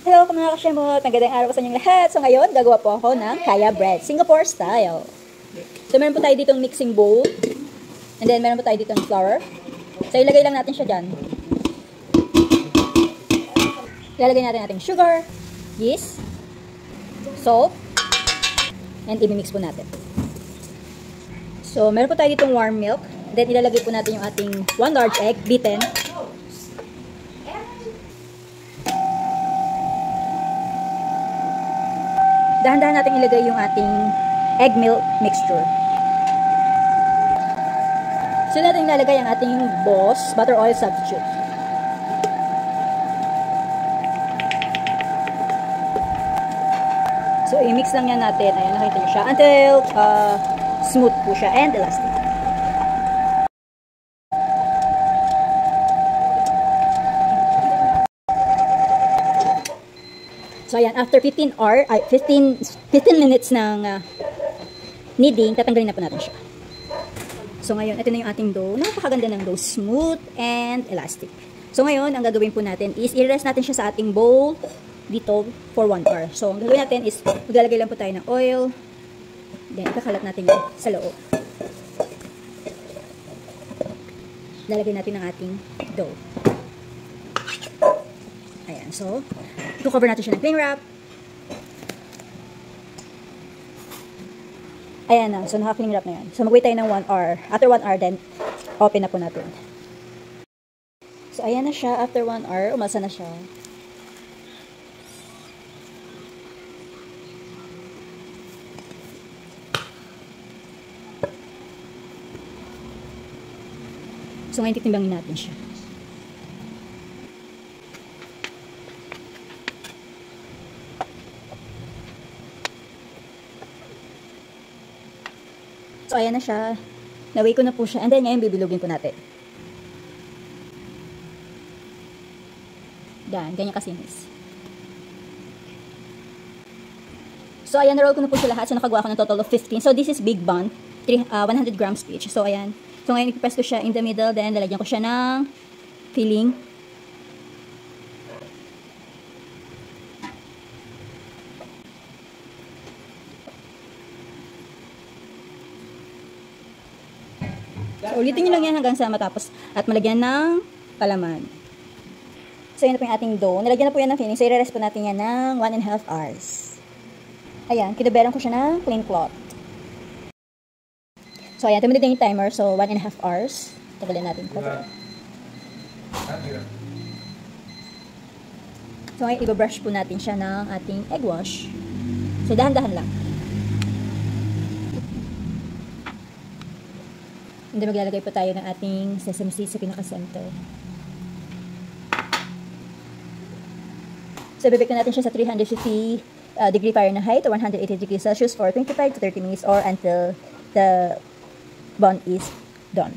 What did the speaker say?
Hello mga kasyemot! Magandang araw sa inyong lahat. So ngayon, gagawa po ako ng kaya bread, Singapore style. So meron po tayo ditong mixing bowl. And then meron po tayo ditong flour. So ilagay lang natin siya dyan. Ilalagay natin ating sugar, yeast, salt, and i-mix po natin. So meron po tayo ditong warm milk. Then ilalagay po natin yung ating 1 large egg, beaten. Dahan-dahan natin ilagay yung ating egg milk mixture. So natin ilalagay ang ating Boss butter oil substitute. So i-mix lang yan natin. Ayan, nakita nyo siya. Until smooth po siya and elastic. So ayan, after 15 minutes ng kneading, tatanggalin na po natin siya. So ngayon, ito na yung ating dough. Napakaganda ng dough, smooth and elastic. So ngayon, ang gagawin po natin is i-rest natin siya sa ating bowl dito for 1 hour. So ang gagawin natin is maglalagay lang po tayo ng oil. Then ikakalat natin yan sa loob. Lalagay natin ang ating dough. Ayan, so i-cover natin siya ng cling wrap. Ayan na, so naka-cling wrap na yan. So mag-wait tayo ng 1 hour. After 1 hour, then open na po natin. So ayan na siya, after 1 hour, umasa na siya. So ngayon titimbangin natin siya. So, ayan na siya. Naway ko na po siya. And then, ngayon, bibilugin po natin. Yan. Ganyan kasinis. So, ayan. Na-roll ko na po siya lahat. So, nakagawa ko ng total of 15. So, this is big bun. 100 grams each. So, ayan. So, ngayon, ipipress ko siya in the middle. Then, lalagyan ko siya ng filling. So, ulitin nyo lang yan hanggang sa matapos at malagyan ng palaman. So, yan na po yung ating dough. Nalagyan na po yan ng filling. So, i-rest po natin yan ng 1.5 hours. Ayan, kinuberan ko siya ng plain cloth. So, ayan, tumunod na yung timer. So, 1.5 hours. Tagalin natin. So, ngayon, i-brush po natin siya ng ating egg wash. So, dahan-dahan lang. And then maglalagay po tayo ng ating sesame seeds sa pinaka-center. So, bibigyan natin siya sa 350 degree Fahrenheit or 180 degrees Celsius for 25 to 30 minutes or until the bun is done.